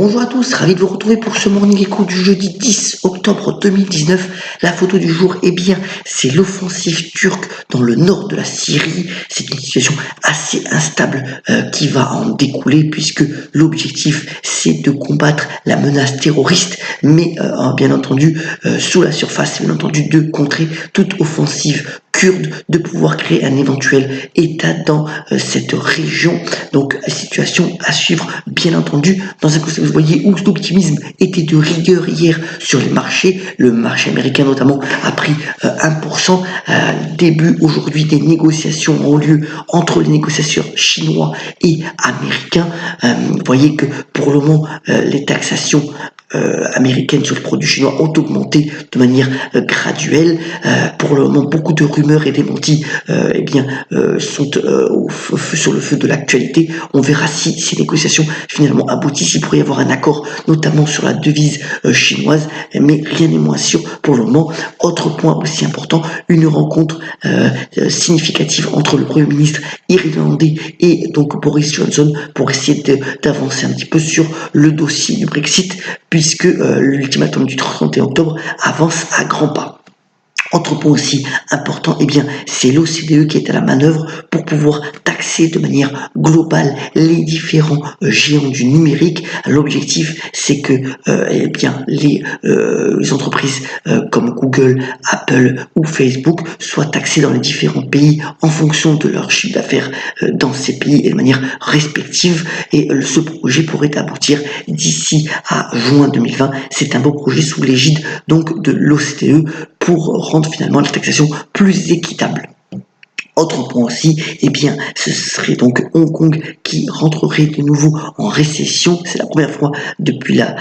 Bonjour à tous, ravi de vous retrouver pour ce Morning Echo du jeudi 10 octobre 2019. La photo du jour, c'est l'offensive turque dans le nord de la Syrie. C'est une situation assez instable qui va en découler puisque l'objectif c'est de combattre la menace terroriste, mais bien entendu sous la surface, bien entendu de contrer toute offensive kurde, de pouvoir créer un éventuel État dans cette région. Donc situation à suivre bien entendu dans un contexte, vous voyez, où l'optimisme était de rigueur hier sur les marchés. Le marché américain notamment a pris 1%. Début aujourd'hui des négociations ont lieu entre les négociateurs chinois et américains. Vous voyez que pour le moment les taxations américaines sur les produits chinois ont augmenté de manière graduelle. Pour le moment, beaucoup de rumeurs et démentis sont sur le feu de l'actualité. On verra si ces négociations finalement aboutissent. Il pourrait y avoir un accord, notamment sur la devise chinoise, mais rien n'est moins sûr pour le moment. Autre point aussi important, une rencontre significative entre le Premier ministre irlandais et donc Boris Johnson pour essayer d'avancer un petit peu sur le dossier du Brexit, puisque l'ultimatum du 31 octobre avance à grands pas. Autre point aussi important, c'est l'OCDE qui est à la manœuvre pour pouvoir taxer de manière globale les différents géants du numérique. L'objectif, c'est que les entreprises comme Google, Apple ou Facebook soient taxées dans les différents pays en fonction de leur chiffre d'affaires dans ces pays et de manière respective. Et ce projet pourrait aboutir d'ici à juin 2020. C'est un beau projet sous l'égide donc de l'OCDE pour rendre finalement la taxation plus équitable. Autre point aussi, ce serait donc Hong Kong qui rentrerait de nouveau en récession. C'est la première fois depuis la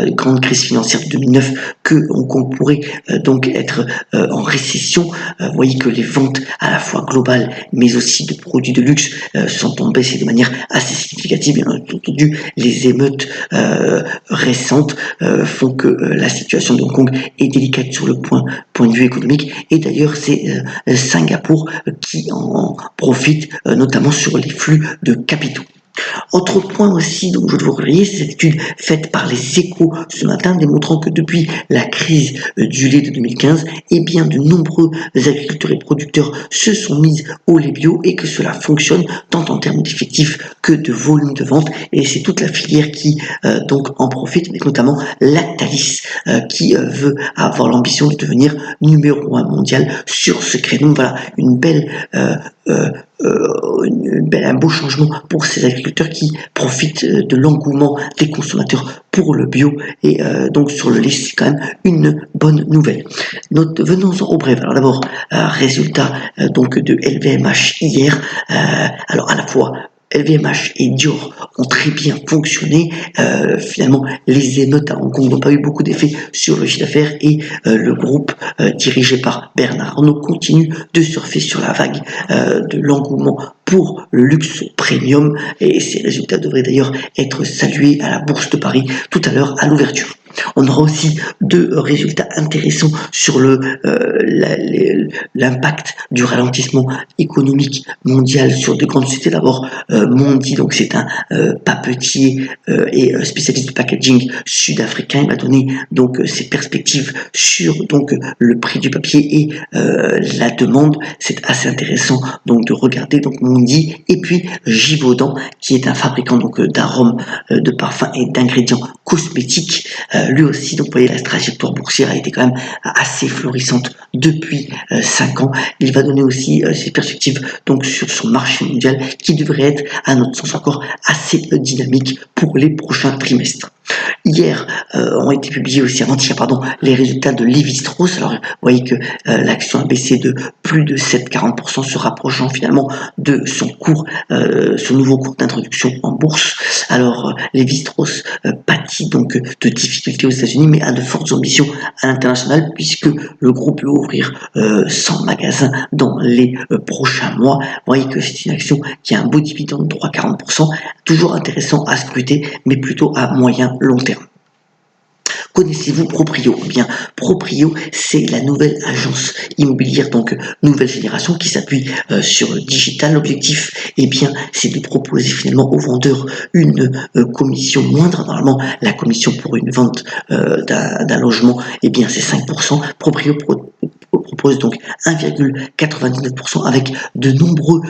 grande crise financière de 2009 que Hong Kong pourrait donc être en récession. Vous voyez que les ventes à la fois globales mais aussi de produits de luxe sont en baisse de manière assez significative. Bien entendu, les émeutes récentes font que la situation de Hong Kong est délicate sur le point de vue économique. Et d'ailleurs, c'est Singapour qui en profite notamment sur les flux de capitaux. Autre point aussi dont je veux vous relayer, c'est cette étude faite par les Échos ce matin démontrant que depuis la crise du lait de 2015, de nombreux agriculteurs et producteurs se sont mis au lait bio et que cela fonctionne tant en termes d'effectifs que de volume de vente. Et c'est toute la filière qui donc en profite, avec notamment Lactalis qui veut avoir l'ambition de devenir numéro 1 mondial sur ce créneau. Donc voilà, un beau changement pour ces agriculteurs qui profitent de l'engouement des consommateurs pour le bio et donc sur le lait, c'est quand même une bonne nouvelle. Venons-en au bref. Alors d'abord, résultat donc de LVMH hier. Alors à la fois LVMH et Dior ont très bien fonctionné. Finalement, les émeutes à Hong Kong n'ont pas eu beaucoup d'effet sur le chiffre d'affaires et le groupe dirigé par Bernard Arnault continue de surfer sur la vague de l'engouement pour le luxe premium et ces résultats devraient d'ailleurs être salués à la Bourse de Paris tout à l'heure à l'ouverture. On aura aussi deux résultats intéressants sur l'impact du ralentissement économique mondial sur de grandes sociétés. D'abord, Mondi, donc c'est un papetier et spécialiste du packaging sud-africain. Il va donner donc ses perspectives sur donc le prix du papier et la demande. C'est assez intéressant donc de regarder donc Mondi et puis Givaudan qui est un fabricant donc d'arômes, de parfums et d'ingrédients cosmétiques. Lui aussi, donc vous voyez, la trajectoire boursière a été quand même assez florissante depuis 5 ans. Il va donner aussi ses perspectives donc sur son marché mondial qui devrait être, à notre sens, encore assez dynamique pour les prochains trimestres. Hier ont été publiés aussi avant-hier les résultats de Lévi-Strauss. Alors vous voyez que l'action a baissé de plus de 7,40%, se rapprochant finalement de son nouveau cours d'introduction en bourse. Alors Lévi-Strauss pâtit donc de difficultés aux États-Unis, mais a de fortes ambitions à l'international puisque le groupe veut ouvrir 100 magasins dans les prochains mois. Vous voyez que c'est une action qui a un beau dividende de 3,40%, toujours intéressant à scruter, mais plutôt à moyen long terme. Connaissez-vous Proprio? Eh bien, Proprio, c'est la nouvelle agence immobilière, donc nouvelle génération qui s'appuie sur le digital. L'objectif, eh bien, c'est de proposer finalement aux vendeurs une commission moindre. Normalement, la commission pour une vente d'un logement, eh bien, c'est 5%. Proprio propose donc 1,99% avec de nombreux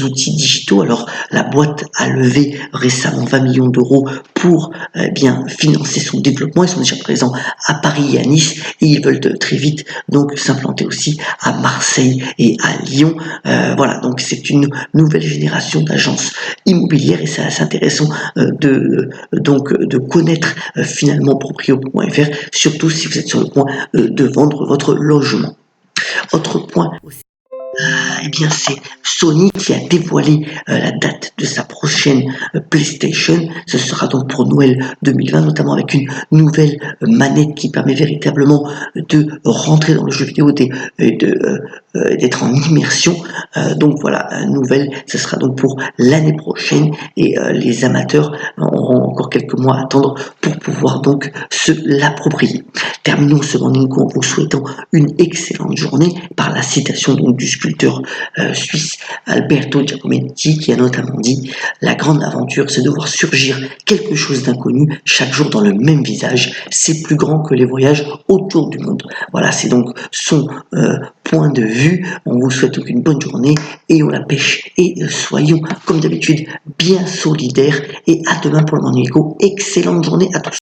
outils digitaux. Alors, la boîte a levé récemment 20 millions d'euros pour bien financer son développement. Ils sont déjà présents à Paris et à Nice et ils veulent très vite donc s'implanter aussi à Marseille et à Lyon. Voilà, donc c'est une nouvelle génération d'agences immobilières et c'est assez intéressant de connaître finalement proprio.fr, surtout si vous êtes sur le point de vendre votre logement. Autre point aussi, eh bien, c'est Sony qui a dévoilé la date de sa prochaine PlayStation. Ce sera donc pour Noël 2020, notamment avec une nouvelle manette qui permet véritablement de rentrer dans le jeu vidéo d'être en immersion. Donc voilà, nouvelle, ce sera donc pour l'année prochaine et les amateurs auront encore quelques mois à attendre pour pouvoir donc se l'approprier. Terminons ce Morning Co en vous souhaitant une excellente journée par la citation donc du sculpteur suisse Alberto Giacometti qui a notamment dit: la grande aventure, c'est de voir surgir quelque chose d'inconnu chaque jour dans le même visage. C'est plus grand que les voyages autour du monde. Voilà, c'est donc son point de vue. On vous souhaite une bonne journée et on la pêche et soyons comme d'habitude bien solidaires et à demain pour le Morning Echo. Excellente journée à tous.